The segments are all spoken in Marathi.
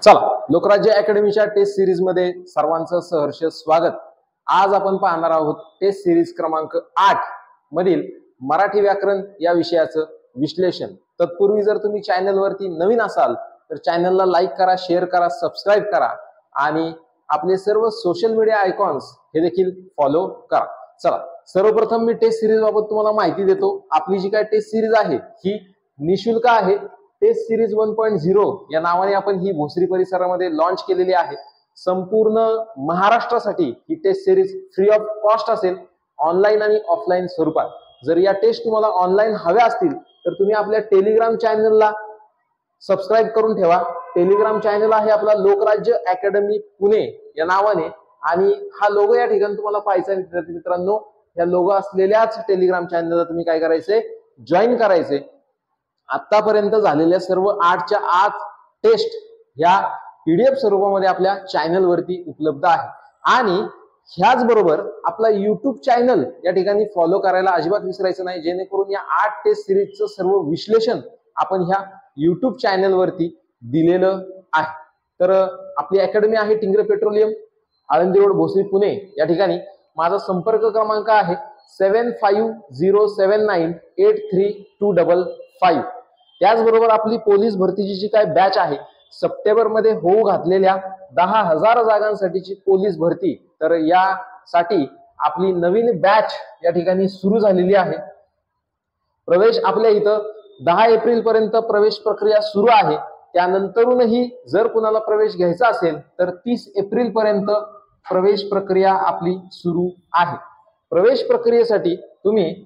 चला, लोकराज्य अकॅडमीच्या टेस्ट सिरीज मध्ये सर्वांचं सहर्ष स्वागत। आज आपण पाहणार आहोत टेस्ट सिरीज क्रमांक 8 मधील मराठी व्याकरण या विषयाचं विश्लेषण। तत्पूर्वी जर तुम्ही चॅनल वरती नवीन असाल तर चॅनलला लाईक करा, शेअर करा, सबस्क्राइब करा आणि आपले सर्व सोशल मीडिया आयकॉन्स हे देखील फॉलो करा। चला, सर्वप्रथम मी टेस्ट सिरीज बाबत तुम्हाला माहिती देतो। आपली जी काय टेस्ट सिरीज आहे ही निशुल्क आहे। टेस्ट सिरीज 1.0 या नावाने आपण ही भोसरी परिसरामध्ये लॉन्च केलेली आहे। संपूर्ण महाराष्ट्रासाठी ही test series free of cost असेल, ऑनलाईन आणि ऑफलाईन स्वरूपात। जर या टेस्ट तुम्हाला ऑनलाईन हव्या असतील तर तुम्ही आपल्या टेलिग्राम चॅनलला सबस्क्राइब करून ठेवा। टेलिग्राम चॅनल आहे आपला लोकराज्य अकॅडमी पुणे या नावाने आणि हा लोगो या ठिकाणी तुम्हाला पाहायचा आहे मित्रांनो। या लोगो असलेल्याच टेलिग्राम चॅनलला तुम्ही काय करायचंय, जॉईन करायचे। आतापर्यंत झालेल्या सर्व 8च्या 8 टेस्ट ह्या पीडीएफ स्वरूपामध्ये आपल्या चॅनल वरती उपलब्ध आहे आणि ह्याच बरोबर आपला YouTube चॅनल या ठिकाणी फॉलो करायला अजिबात विसरायचं नाही, जेणेकरून या 8 टेस्ट सिरीजचं सर्व विश्लेषण आपण ह्या YouTube चॅनल वरती दिलेलं आहे। तर आपली अकॅडमी आहे टिंगरे पेट्रोलियम, आळंदी रोड, भोसरी, पुणे या ठिकाणी। माझा संपर्क क्रमांक आहे 7507983255। त्याचबरोबर आपली पोलीस भरतीची जी काय बॅच आहे, सप्टेंबर मध्ये होऊ घातलेल्या 10,000 जागांसाठीची पोलीस भरती, तर यासाठी आपली नवीन बॅच या ठिकाणी सुरू झालेली आहे। प्रवेश आपल्या इथं 10 एप्रिल पर्यंत प्रवेश प्रक्रिया सुरू आहे। त्यानंतरूनही जर कुणाला प्रवेश घ्यायचा असेल तर 30 एप्रिल पर्यंत प्रवेश प्रक्रिया आपली सुरू आहे। प्रवेश प्रक्रियेसाठी तुम्ही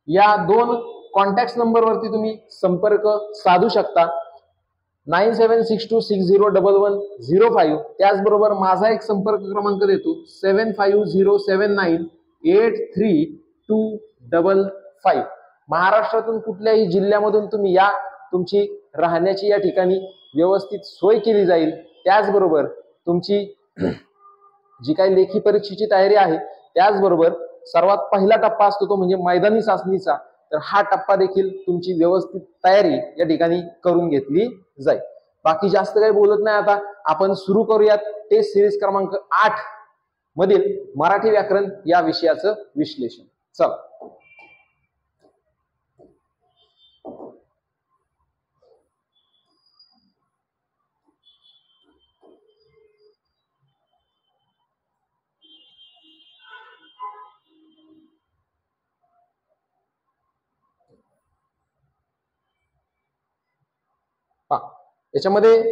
या 2 कॉन्टॅक्ट नंबर वरती तुम्ही संपर्क साधू शकता, 9762601105। त्याचबरोबर माझा एक संपर्क क्रमांक देतो 7507983255। महाराष्ट्रातून कुठल्याही जिल्ह्यामधून तुम्ही या, तुमची राहण्याची या ठिकाणी व्यवस्थित सोय केली जाईल। त्याचबरोबर तुमची जी काही लेखी परीक्षेची तयारी आहे, त्याचबरोबर सर्वात पहिला टप्पा असतो तो म्हणजे मैदानी चाचणीचा, तर हा टप्पा देखील तुमची व्यवस्थित तयारी या ठिकाणी करून घेतली जाईल। बाकी जास्त काही बोलत नाही, आता आपण सुरू करूयात टेस्ट सिरीज क्रमांक 8 मधील मराठी व्याकरण या विषयाचं विश्लेषण। चला, याच्यामध्ये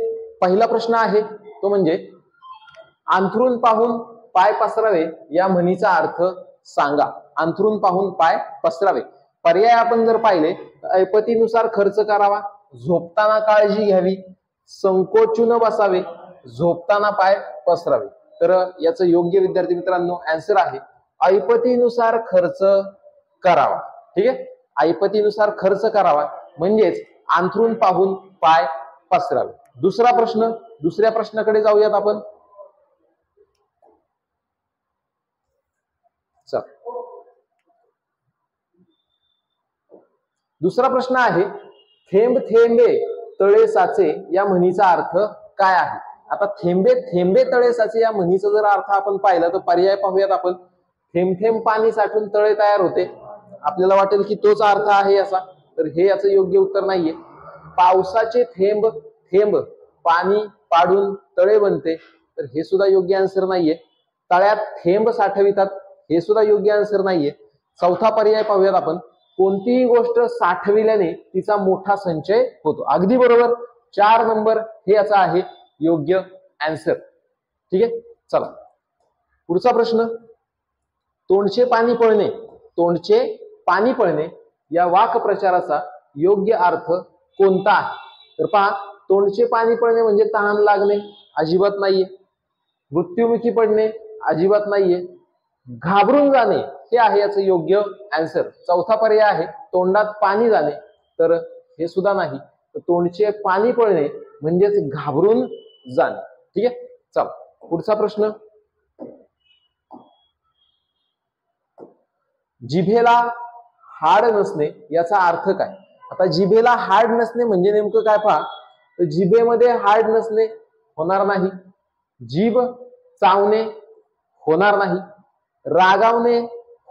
पहिला प्रश्न आहे तो म्हणजे अंथरूण पाहून पाय पसरावे या म्हणीचा अर्थ सांगा। अंथरूण पाहून पाय पसरावे पर्याय आपण जर पाहिले, ऐपतीनुसार खर्च करावा, झोपताना काळजी घ्यावी, संकोचून बसावे, झोपताना पाय पसरावे। तर याचं योग्य विद्यार्थी मित्रांनो आन्सर आहे ऐपतीनुसार खर्च करावा। ठीक आहे, ऐपतीनुसार खर्च करावा म्हणजेच अंथरूण पाहून पाय पसरावे। दुसरा प्रश्न, दुसऱ्या प्रश्नाकडे जाऊयात आपण। दुसरा प्रश्न आहे थेंब थेंबे तळे साचे या म्हणीचा अर्थ काय आहे। आता थेंबे थेंबे तळे साचे या म्हणीचा जर अर्थ आपण पाहिला तर पर्याय पाहूयात आपण। थेंब थेंब पाणी साठून तळे तयार होते, आपल्याला वाटेल की तोच अर्थ आहे असा, तर हे याचं योग्य उत्तर नाहीये। पावसाचे थेंब थेंब पाणी पाडून तळे बनते, तर हे सुद्धा योग्य आन्सर नाहीये। तळ्यात थेंब साठवितात, हे सुद्धा योग्य आन्सर नाहीये। चौथा पर्याय पाहूयात आपण, कोणतीही गोष्ट साठविल्याने तिचा मोठा संचय होतो। अगदी बरोबर, 4 नंबर हे याचा आहे योग्य आन्सर। ठीक आहे, चला पुढचा प्रश्न, तोंडचे पाणी पळणे, तोंडचे पाणी पळणे या वाक्प्रचाराचा योग्य अर्थ कोणता आहे। तर पहा, तोंडचे पाणी पळणे म्हणजे तहान लागणे, अजिबात नाहीये। मृत्युमुखी पडणे, अजिबात नाहीये। घाबरून जाणे हे आहे याचं योग्य आन्सर। चौथा पर्याय आहे तोंडात पाणी जाणे, तर हे सुद्धा नाही। तर तोंडचे पाणी पळणे म्हणजेच घाबरून जाणे। ठीक आहे, चला पुढचा प्रश्न, जिभेला हाड नसणे याचा अर्थ काय। आता जिभेला हाड नसणे म्हणजे नेमकं काय पहा, तर जिभेमध्ये हाड नसणे होणार नाही, जीभ चावणे होणार नाही, रागावणे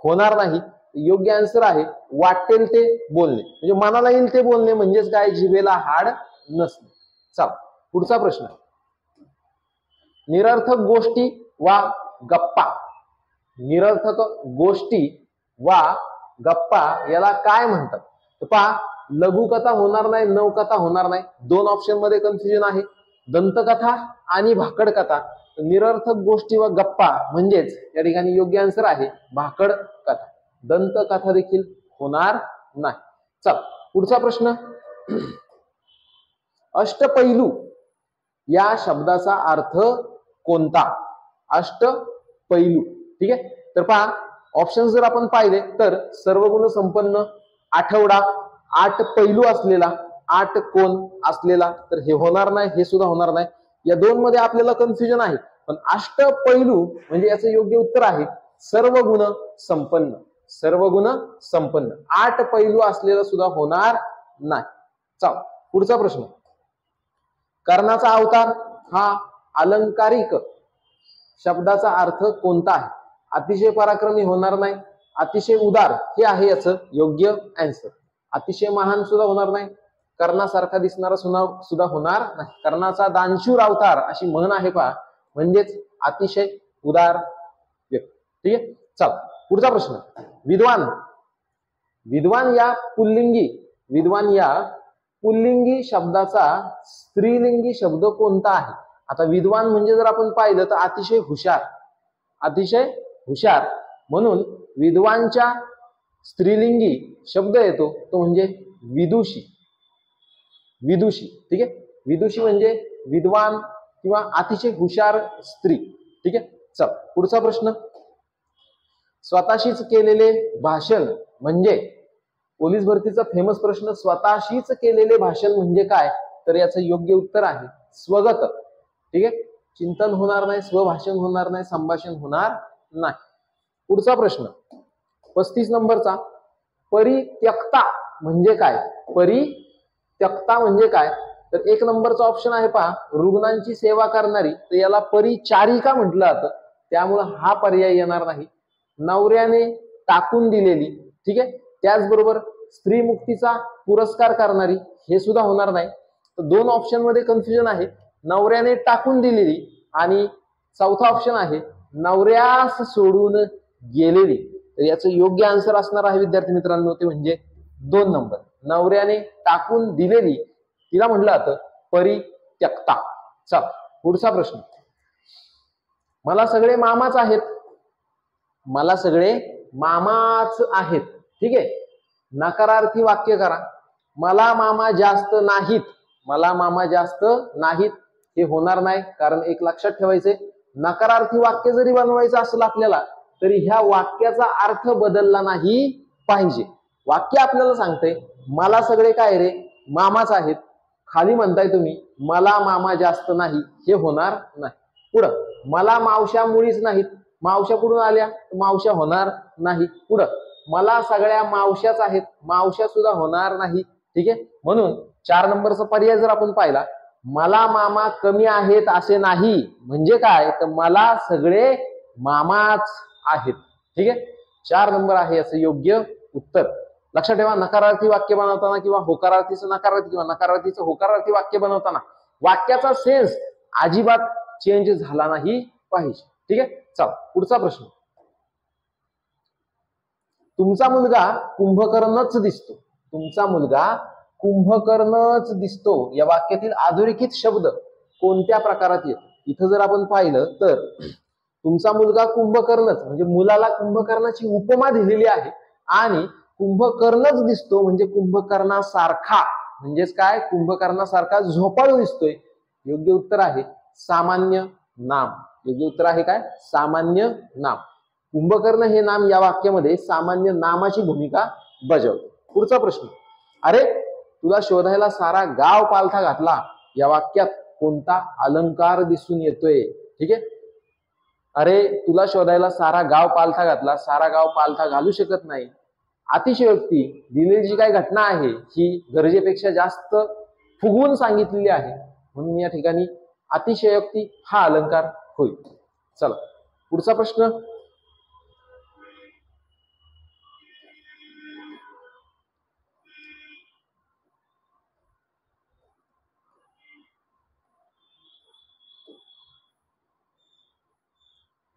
होणार नाही. योग्य आन्सर आहे वाटेल ते बोलणे, म्हणजे मनाला येईल ते बोलणे म्हणजेच काय, जिभेला हाड नसणे. चला पुढचा प्रश्न, निरर्थक गोष्टी वा गप्पा. निरर्थक गोष्टी वा गप्पा याला काय म्हणतात? तर पहा, लघुकथा होणार नाही, नवकथा होणार नाही. दोन ऑप्शन मध्ये कन्फ्युजन आहे, दंतकथा आणि भाकड कथा. निरर्थक गोष्टी व गप्पा म्हणजेच या ठिकाणी योग्य आन्सर आहे भाकड कथा. दंतकथा देखील होणार नाही. चल पुढचा प्रश्न, अष्टपैलू या शब्दाचा अर्थ कोणता? अष्टपैलू. ठीक आहे, तर पहा ऑप्शन जर आपण पाहिले तर सर्व गुण संपन्न, आठवडा, 8 पैलू असलेला, 8 कोण असलेला. तर हे होणार नाही, हे सुद्धा होणार नाही. या दोन मध्ये आपल्याला कन्फ्युजन आहे, पण अष्टपैलू म्हणजे याचं योग्य उत्तर आहे सर्व गुण संपन्न. सर्व गुण संपन्न, 8 पैलू असलेला सुद्धा होणार नाही. चला पुढचा प्रश्न, कर्णाचा अवतार हा अलंकारिक शब्दाचा अर्थ कोणता आहे? अतिशय पराक्रमी होणार नाही, अतिशय उदार हे आहे याचं योग्य आन्सर. अतिशय महान सुद्धा होणार नाही, कर्णासारखा दिसणारा सुद्धा होणार नाही. कर्णाचा दानशूर अवतार अशी म्हण आहे पहा, म्हणजेच अतिशय उदार व्यक्ती. ठीक आहे, चला पुढचा प्रश्न, विद्वान. विद्वान या पुल्लिंगी शब्दाचा स्त्रीलिंगी शब्द कोणता आहे? आता विद्वान म्हणजे जर आपण पाहिलं तर अतिशय हुशार, अतिशय हुशार, म्हणून विद्वानच्या स्त्रीलिंगी शब्द येतो तो म्हणजे विदुषी. विदुषी. ठीक आहे, विदुषी म्हणजे विद्वान किंवा अतिशय हुशार स्त्री. ठीक आहे, चल पुढचा प्रश्न, स्वतःशीच केलेले भाषण म्हणजे, पोलीस भरतीचा फेमस प्रश्न, स्वतःशीच केलेले भाषण म्हणजे काय? तर याचं योग्य उत्तर आहे स्वगत. ठीक आहे, चिंतन होणार नाही, स्वभाषण होणार नाही, संभाषण होणार नाही. पुढचा प्रश्न 35 नंबरचा, परित्यक्ता म्हणजे काय? परित्यक्ता म्हणजे काय? तर 1 नंबरचा ऑप्शन आहे पहा, रुग्णांची सेवा करणारी, तर याला परिचारिका म्हटलं जातं, त्यामुळे हा पर्याय येणार नाही. नवऱ्याने टाकून दिलेली. ठीक आहे, त्याचबरोबर स्त्री मुक्तीचा पुरस्कार करणारी, हे सुद्धा होणार नाही. तर 2 ऑप्शन मध्ये कन्फ्युजन आहे, नवऱ्याने टाकून दिलेली आणि चौथा ऑप्शन आहे नवऱ्यास सोडून गेलेली. तर याचं योग्य आन्सर असणार आहे विद्यार्थी मित्रांनो ते म्हणजे 2 नंबर, नवऱ्याने टाकून दिलेली, तिला म्हटलं जातं परित्यक्ता. चल पुढचा प्रश्न, मला सगळे मामाच आहेत. मला सगळे मामाच आहेत. ठीक आहे, नकारार्थी वाक्य करा. मला मामा जास्त नाहीत. मला मामा जास्त नाहीत हे होणार नाही, कारण एक लक्षात ठेवायचे, नकारार्थी वाक्य जरी बनवायचं असेल आपल्याला तरी ह्या वाक्याचा अर्थ बदलला नाही पाहिजे. वाक्य आपल्याला सांगते मला सगळे काय रे मामाच आहेत, खाली म्हणताय तुम्ही मला मामा जास्त नाही, हे होणार नाही. पुढं, मला मावश्या मुळीच नाहीत. मावश्या कुठून आल्या? मावश्या होणार नाही. पुढं, मला सगळ्या मावश्याच आहेत. मावश्या सुद्धा होणार नाही. ठीक आहे, म्हणून 4 नंबरचा पर्याय जर आपण पाहिला, मला मामा कमी आहेत असे नाही म्हणजे काय, तर मला सगळे मामाच आहेत. ठीक आहे, 4 नंबर आहे याचं योग्य उत्तर. लक्षात ठेवा, नकारार्थी वाक्य बनवताना किंवा होकारार्थीचं नकारार्थी किंवा नकारार्थीचं होकारार्थी वाक्य बनवताना वाक्याचा सेन्स अजिबात चेंज झाला नाही पाहिजे. ठीक आहे, चला पुढचा प्रश्न, तुमचा मुलगा कुंभकर्णच दिसतो. तुमचा मुलगा कुंभकर्णच दिसतो या वाक्यातील अधोरेखित शब्द कोणत्या प्रकारात येतो? इथं जर आपण पाहिलं तर तुमचा मुलगा कुंभकर्णच म्हणजे मुलाला कुंभकर्णाची उपमा दिलेली आहे आणि कुंभकर्णच दिसतो म्हणजे कुंभकर्णासारखा, म्हणजेच काय, कुंभकर्णासारखा झोपाळू दिसतोय. योग्य उत्तर आहे सामान्य नाम. योग्य उत्तर आहे काय, सामान्य नाम. कुंभकर्ण हे नाम या वाक्यामध्ये सामान्य नामाची भूमिका बजावते. पुढचा प्रश्न, अरे तुला शोधायला सारा गाव पालथा घातला या वाक्यात कोणता अलंकार दिसून येतोय? ठीक आहे, अरे तुला शोधायला सारा गाव पालथा घातला, सारा गाव पालथा घालू शकत नाही. अतिशयोक्ती, दिलेली जी काही घटना आहे ही गरजेपेक्षा जास्त फुगवून सांगितलेली आहे, म्हणून या ठिकाणी अतिशयोक्ती हा अलंकार होईल. चला पुढचा प्रश्न.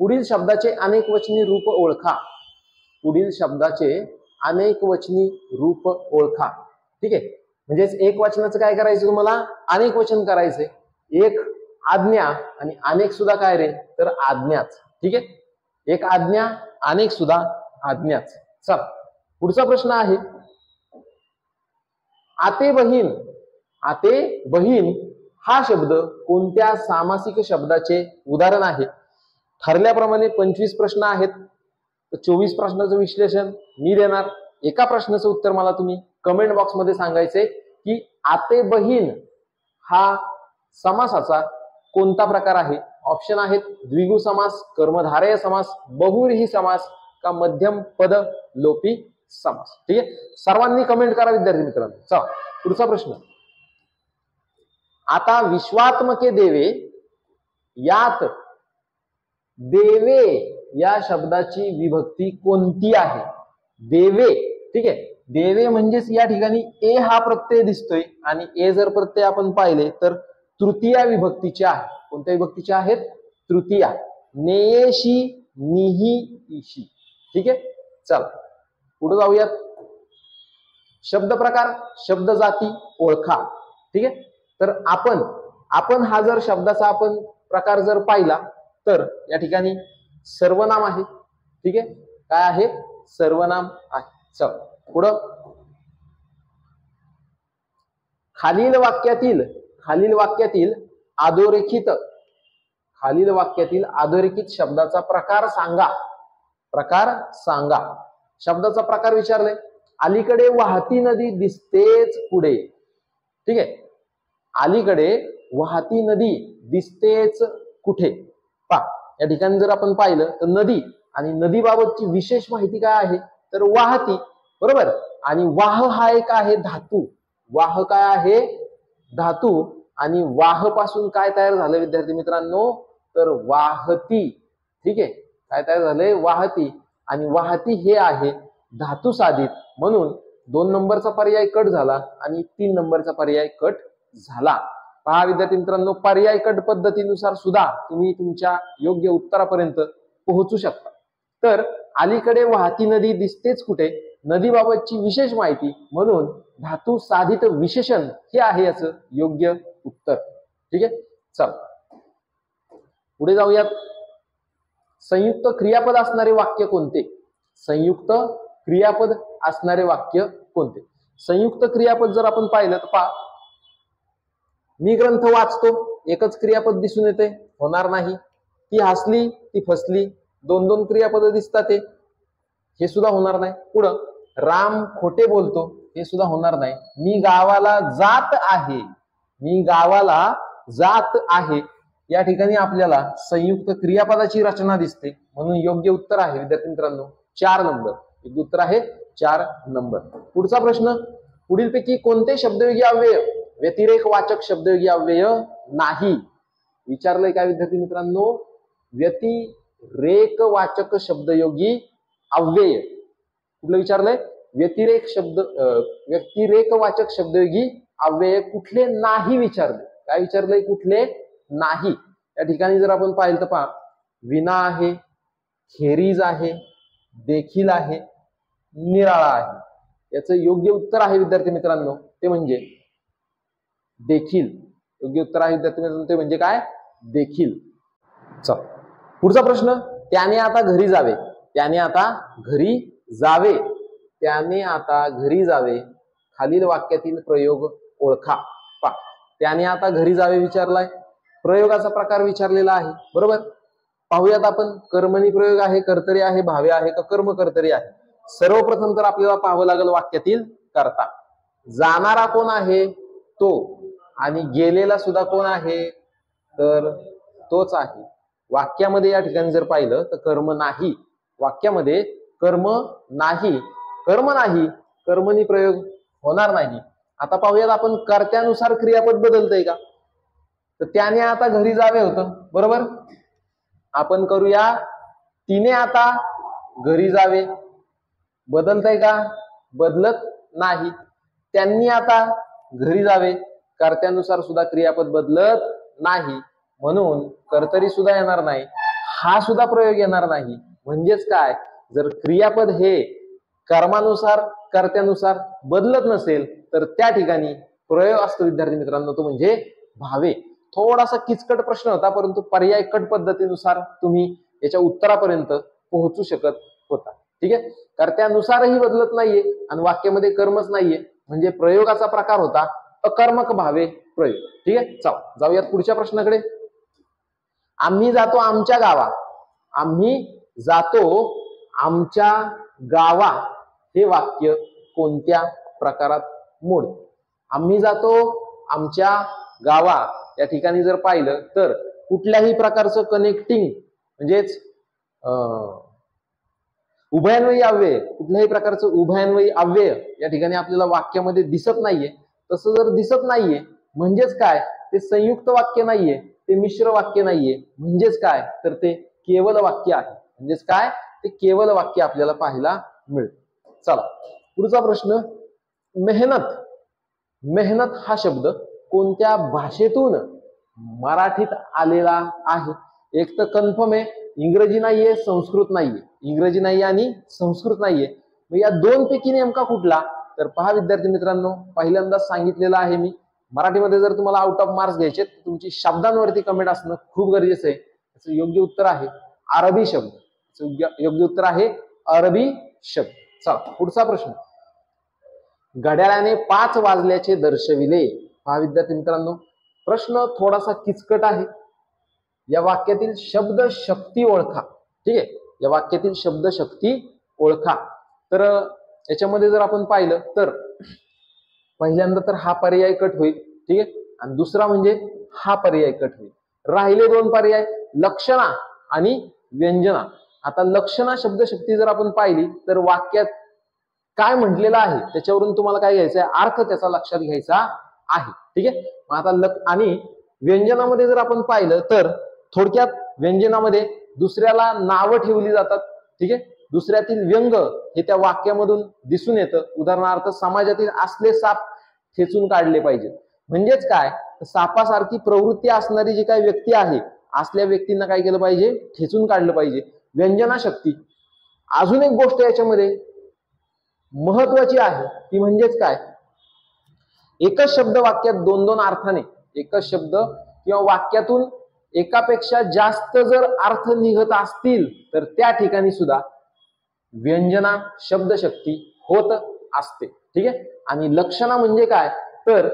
पुढील शब्दाचे अनेक वचनी रूप ओळखा. पुढील शब्दाचे अनेक वचनी रूप ओळखा. ठीक आहे, म्हणजेच एक वचनाचं काय करायचं तुम्हाला, अनेक वचन करायचे. एक आज्ञा आणि अनेक सुद्धा काय रे, तर आज्ञाच. ठीक आहे, एक आज्ञा अनेक सुद्धा आज्ञाच. चल पुढचा प्रश्न आहे, आते बहीण. आते बहीण हा शब्द कोणत्या सामासिक शब्दाचे उदाहरण आहे? ठरल्याप्रमाणे 25 प्रश्न आहेत, तर 24 प्रश्नाचं विश्लेषण मी देणार. एका प्रश्नाचं उत्तर मला तुम्ही कमेंट बॉक्स मध्ये सांगायचंय की आते बहीण हा समासाचा कोणता प्रकार आहे. ऑप्शन आहेत द्विगु समास, कर्मधारय समास, बहुव्रीही समास का मध्यम पद लोपी समास. ठीक आहे, सर्वांनी कमेंट करा विद्यार्थी मित्रांनो. चला पुढचा प्रश्न. आता विश्वात्मके देवे यात देवे या शब्दाची विभक्ती कोणती आहे? देवे. ठीक आहे, देवे म्हणजेच या ठिकाणी ए हा प्रत्यय दिसतोय आणि ए जर प्रत्यय आपण पाहिले तर तृतीया विभक्तीचे आहे. कोणत्या विभक्तीचे आहेत? तृतीया. नेयेशी, निही, इशी. ठीक आहे, चला पुढे जाऊयात. शब्द प्रकार, शब्द जाती ओळखा. ठीक आहे, तर आपण हा जर शब्दाचा आपण प्रकार जर पाहिला तर या ठिकाणी सर्वनाम आहे. ठीक आहे, काय आहे? सर्वनाम आहे. चल पुढं. खालील वाक्यातील अधोरेखित शब्दाचा प्रकार सांगा. प्रकार सांगा. शब्दाचा प्रकार विचारले. अलीकडे वाहती नदी दिसतेच पुढे. ठीक आहे, अलीकडे वाहती नदी दिसतेच कुठे. या ठिकाणी जर आपण पाहिलं तर नदी आणि नदीबाबतची विशेष माहिती काय आहे, तर वाहती. बरोबर, आणि वाह हा एक आहे धातू. वाह काय आहे? धातू. आणि वाह पासून काय तयार झालं विद्यार्थी मित्रांनो, तर वाहती. ठीक आहे, काय तयार झालंय? वाहती. आणि वाहती हे आहे धातू साधित, म्हणून 2 नंबरचा पर्याय कट झाला आणि 3 नंबरचा पर्याय कट झाला. पहा विद्यार्थी मित्रांनो, पर्याय कट पद्धतीनुसार सुद्धा तुम्ही तुमच्या योग्य उत्तरापर्यंत पोहोचू शकता. तर अलीकडे वाहती नदी दिसतेच कुठे, नदीबाबतची विशेष माहिती, म्हणून धातू साधित विशेषण हे आहे याचं योग्य उत्तर. ठीक आहे, चल पुढे जाऊयात. संयुक्त क्रियापद असणारे वाक्य कोणते? संयुक्त क्रियापद असणारे वाक्य कोणते? संयुक्त क्रियापद जर आपण पाहिलं तर पहा, मी ग्रंथ वाचतो, एकच क्रियापद दिसून येते, होणार नाही. ती हसली, ती फसली, 2 क्रियापद दिसतात, हे सुद्धा होणार नाही. पुढं राम खोटे बोलतो, हे सुद्धा होणार नाही. मी गावाला जात आहे, मी गावाला जात आहे, या ठिकाणी आपल्याला संयुक्त क्रियापदाची रचना दिसते, म्हणून योग्य उत्तर आहे विद्यार्थी मित्रांनो 4 नंबर. योग्य उत्तर आहे 4 नंबर. पुढचा प्रश्न. पुढीलपैकी कोणते शब्दयोगी अव्यय व्यतिरेक वाचक शब्दयोगी अव्यय नाही? विचारलंय काय विद्यार्थी मित्रांनो? व्यतिरेक वाचक शब्दयोगी अव्यय कुठलं विचारलंय? व्यतिरेक वाचक शब्दयोगी अव्यय कुठले नाही विचारले. काय विचारलंय? कुठले नाही. या ठिकाणी जर आपण पाहिलं तर पहा, विना आहे, खेरीज आहे, देखील आहे, निराळा आहे. याचं योग्य उत्तर आहे विद्यार्थी मित्रांनो ते म्हणजे देखील. योग्य उत्तर आहे विद्यार्थी मित्रांनो ते म्हणजे काय? देखील. चल पुढचा प्रश्न. त्याने आता घरी जावे. त्याने आता घरी जावे. त्याने आता घरी जावे. खालील वाक्यातील प्रयोग ओळखा. पहा, त्याने आता घरी जावे विचारलाय, प्रयोगाचा प्रकार विचारलेला आहे. बरोबर, पाहूयात आपण. कर्मणी प्रयोग आहे, कर्तरी आहे, भावे आहे का कर्म कर्तरी आहे? सर्वप्रथम तर आपल्याला पाहावं लागेल वाक्यातील कर्ता. जाणारा कोण आहे? तो. आणि गेलेला सुद्धा कोण आहे? तर तोच आहे. वाक्यामध्ये या ठिकाणी जर पाहिलं तर कर्म नाही. वाक्यामध्ये कर्म नाही, कर्मणी प्रयोग होणार नाही. आता पाहूयात आपण कर्त्यानुसार क्रियापद बदलतंय का. तर त्याने आता घरी जावे होतं, बरोबर. आपण करूया तिने आता घरी जावे. बदलतंय का? बदलत नाही. त्यांनी आता घरी जावे. कर्त्यानुसार सुद्धा क्रियापद बदलत नाही, म्हणून कर्तरी सुद्धा येणार नाही, हा सुद्धा प्रयोग येणार नाही. म्हणजेच काय, जर क्रियापद हे कर्मानुसार कर्त्यानुसार बदलत नसेल तर त्या ठिकाणी प्रयोग असतो विद्यार्थी मित्रांनो, तो म्हणजे भावे. थोडासा किचकट प्रश्न होता, परंतु पर्याय कट पद्धतीनुसार तुम्ही याच्या उत्तरापर्यंत पोहोचू शकत होता. ठीक आहे. कर्त्यानुसारही बदलत नाहीये आणि वाक्यामध्ये कर्मच नाहीये, म्हणजे प्रयोगाचा प्रकार होता अकर्मक भावे प्रयोग. ठीक आहे. चला जाऊयात पुढच्या प्रश्नाकडे. आम्ही जातो आमच्या गावा. आम्ही जातो आमच्या गावा हे वाक्य कोणत्या प्रकारात मोड. आम्ही जातो आमच्या गावा या ठिकाणी जर पाहिलं तर कुठल्याही प्रकारचं कनेक्टिंग म्हणजेच उभयान्वयी अव्यय, कुठल्याही प्रकारचं उभयान्वयी अव्यय या ठिकाणी आपल्याला वाक्यामध्ये दिसत नाहीये. तसं जर दिसत नाहीये म्हणजेच काय, ते संयुक्त वाक्य नाहीये, ते मिश्र वाक्य नाहीये. म्हणजेच काय, तर ते केवल वाक्य आहे. म्हणजेच काय, ते केवल वाक्य आपल्याला पाहायला मिळतं. चला पुढचा प्रश्न. मेहनत. मेहनत हा शब्द कोणत्या भाषेतून मराठीत आलेला आहे. एक तर कन्फर्म आहे इंग्रजी नाहीये, संस्कृत नाहीये. इंग्रजी नाहीये आणि संस्कृत नाहीये. मग या दोन पैकी नेमका कुठला, तर पहा विद्यार्थी मित्रांनो, पहिल्यांदाच सांगितलेलं आहे मी, मराठीमध्ये जर तुम्हाला आउट ऑफ मार्क्स घ्यायचे तर तुमची शब्दांवरती कमेंट असणं खूप गरजेचं आहे. त्याचं योग्य उत्तर आहे अरबी शब्द. योग्य उत्तर आहे अरबी शब्द. चला पुढचा प्रश्न. घड्याळाने 5 वाजल्याचे दर्शविले. पहा विद्यार्थी मित्रांनो, प्रश्न थोडासा किचकट आहे. या वाक्यातील शब्द शक्ती ओळखा. ठीक आहे. या वाक्यातील शब्द शक्ती ओळखा. तर याच्यामध्ये जर आपण पाहिलं तर पहिल्यांदा तर हा पर्याय कट होईल. ठीक आहे. आणि दुसरा म्हणजे हा पर्याय कट होईल. राहिले दोन पर्याय, लक्षणा आणि व्यंजना. आता लक्षणा शब्द शक्ती जर आपण पाहिली तर वाक्यात काय म्हटलेलं आहे त्याच्यावरून तुम्हाला काय घ्यायचं आहे, अर्थ त्याचा लक्षात घ्यायचा आहे. ठीक आहे. मग आता आणि व्यंजनामध्ये जर आपण पाहिलं तर थोडक्यात व्यंजनामध्ये दुसऱ्याला नावं ठेवली जातात. ठीक आहे. दुसऱ्यातील व्यंग हे त्या वाक्यामधून दिसून येतं. उदाहरणार्थ समाजातील असले साप ठेचून काढले पाहिजे. म्हणजेच काय, सापासारखी प्रवृत्ती असणारी जी काही व्यक्ती आहे, असल्या व्यक्तींना काय केलं पाहिजे, ठेचून काढलं पाहिजे. व्यंजना शक्ती. अजून एक गोष्ट याच्यामध्ये महत्वाची आहे ती म्हणजेच काय, एकच शब्द वाक्यात दोन दोन अर्थाने, एकच शब्द किंवा वाक्यातून एकापेक्षा जास्त जर अर्थ निघत असतील तर त्या ठिकाणी सुद्धा व्यंजना शब्दशक्ती होत असते. ठीक आहे. आणि लक्षणा म्हणजे काय, तर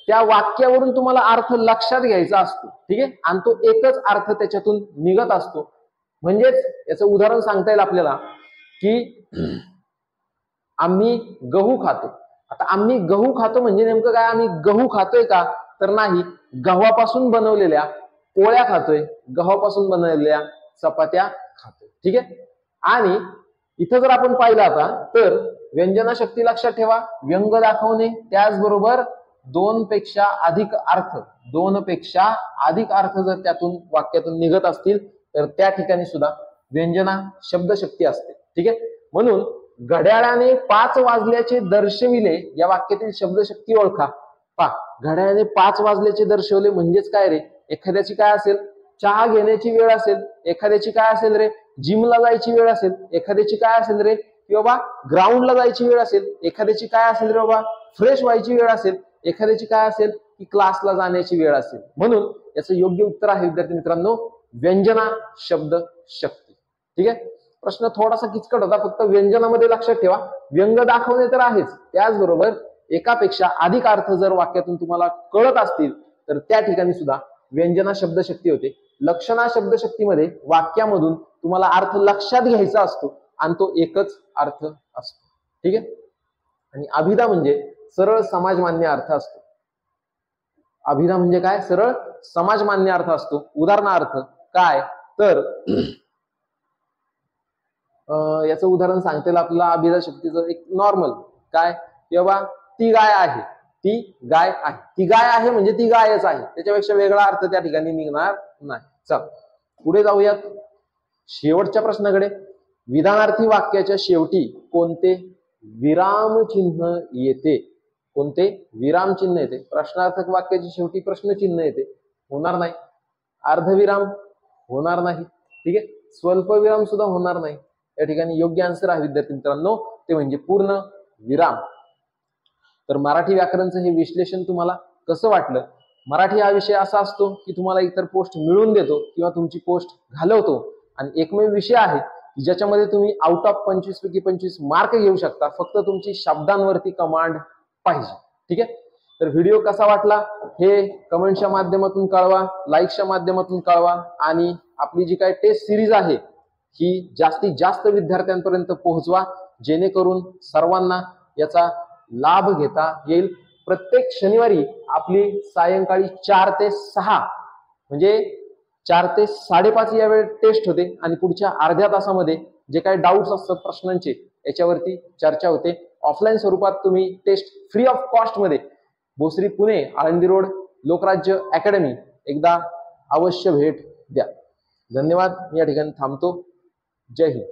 त्या वाक्यावरून तुम्हाला अर्थ लक्षात घ्यायचा असतो. ठीक आहे. आणि तो एकच अर्थ त्याच्यातून निघत असतो. म्हणजेच याचं उदाहरण सांगता येईल आपल्याला की आम्ही गहू खातो. आता आम्ही गहू खातो म्हणजे नेमकं काय, आम्ही गहू खातोय का, तर नाही, गव्हापासून बनवलेल्या पोळ्या खातोय, गव्हापासून बनवलेल्या चपात्या खातोय. ठीक आहे. आणि इथं जर आपण पाहिलं आता तर व्यंजना शक्ती लक्षात ठेवा, व्यंग दाखवणे, त्याचबरोबर दोन पेक्षा अधिक अर्थ जर त्यातून वाक्यातून निघत असतील तर त्या ठिकाणी सुद्धा व्यंजना शब्दशक्ती असते. ठीक आहे. म्हणून घड्याळाने 5 वाजल्याचे दर्शविले या वाक्यातील शब्दशक्ती ओळखा. पहा, घड्याळाने 5 वाजल्याचे दर्शवले म्हणजेच काय रे, एखाद्याची काय असेल, चहा घेण्याची वेळ असेल, एखाद्याची काय असेल रे, जिमला जायची वेळ असेल, एखाद्याची काय असेल रे की बाबा ग्राउंडला जायची वेळ असेल, एखाद्याची काय असेल रे बाबा फ्रेश व्हायची वेळ असेल, एखाद्याची काय असेल की क्लासला जाण्याची वेळ असेल. म्हणून याचं योग्य उत्तर आहे विद्यार्थी मित्रांनो व्यंजना शब्द शक्ती. ठीक आहे. प्रश्न थोडासा किचकट होता, फक्त व्यंजनामध्ये लक्षात ठेवा, व्यंग दाखवणे तर आहेच, त्याचबरोबर एकापेक्षा अधिक अर्थ जर वाक्यातून तुम्हाला कळत असतील तर त्या ठिकाणी सुद्धा व्यंजना शब्दशक्ती होते. लक्षणा शब्दशक्तीमध्ये वाक्यामधून तुम्हाला अर्थ लक्षात घ्यायचा असतो आणि तो एकच अर्थ असतो. ठीक आहे. आणि अभिधा म्हणजे सरळ समाजमान्य अर्थ असतो. अभिधा म्हणजे काय, सरळ समाजमान्य अर्थ असतो. उदाहरणार्थ काय, तर याचं उदाहरण सांगता येईल आपल्याला अभिधा शक्तीचं एक नॉर्मल काय, किंवा ती गाय आहे, ती गाय आहे. ती गाय आहे म्हणजे ती गायच आहे, त्याच्यापेक्षा वेगळा अर्थ त्या ठिकाणी निघणार नाही. चल पुढे जाऊयात शेवटच्या प्रश्नाकडे. विधानार्थी वाक्याच्या शेवटी कोणते विराम चिन्ह येते? कोणते विराम चिन्ह येते? प्रश्नार्थक वाक्याच्या शेवटी प्रश्न चिन्ह येते, होणार नाही. अर्धविराम होणार नाही. ठीक आहे, स्वल्पविराम सुद्धा होणार नाही. या ठिकाणी योग्य आन्सर आहे विद्यार्थी मित्रांनो, ते म्हणजे पूर्ण विराम. तर मराठी व्याकरणचं हे विश्लेषण तुम्हाला कसं वाटलं? मराठी हा विषय असा असतो की तुम्हाला इतर पोस्ट मिळवून देतो किंवा तुमची पोस्ट घालवतो, आणि एकमेव विषय आहे की ज्याच्यामध्ये तुम्ही आउट ऑफ 25 पैकी 25 मार्क घेऊ शकता, फक्त तुमची शब्दांवरती कमांड पाहिजे. ठीक आहे, तर व्हिडिओ कसा वाटला हे कमेंटच्या माध्यमातून कळवा, लाईकच्या माध्यमातून कळवा, आणि आपली जी काही टेस्ट सिरीज आहे ही जास्तीत जास्त विद्यार्थ्यांपर्यंत पोहोचवा, जेणेकरून सर्वांना याचा लाभ घेता येईल. प्रत्येक शनिवारी आपली सायंकाळी 4 ते 6 म्हणजे 4 ते 5:30 या वेळेत टेस्ट होते, आणि पुढच्या अर्ध्या तासामध्ये जे काही डाऊट्स असतात प्रश्नांचे याच्यावरती चर्चा होते. ऑफलाईन स्वरूपात तुम्ही टेस्ट फ्री ऑफ कॉस्ट मध्ये भोसरी पुणे आळंदी रोड लोकराज्य अकॅडमी एकदा अवश्य भेट द्या. धन्यवाद. मी या ठिकाणी थांबतो. जय हिंद.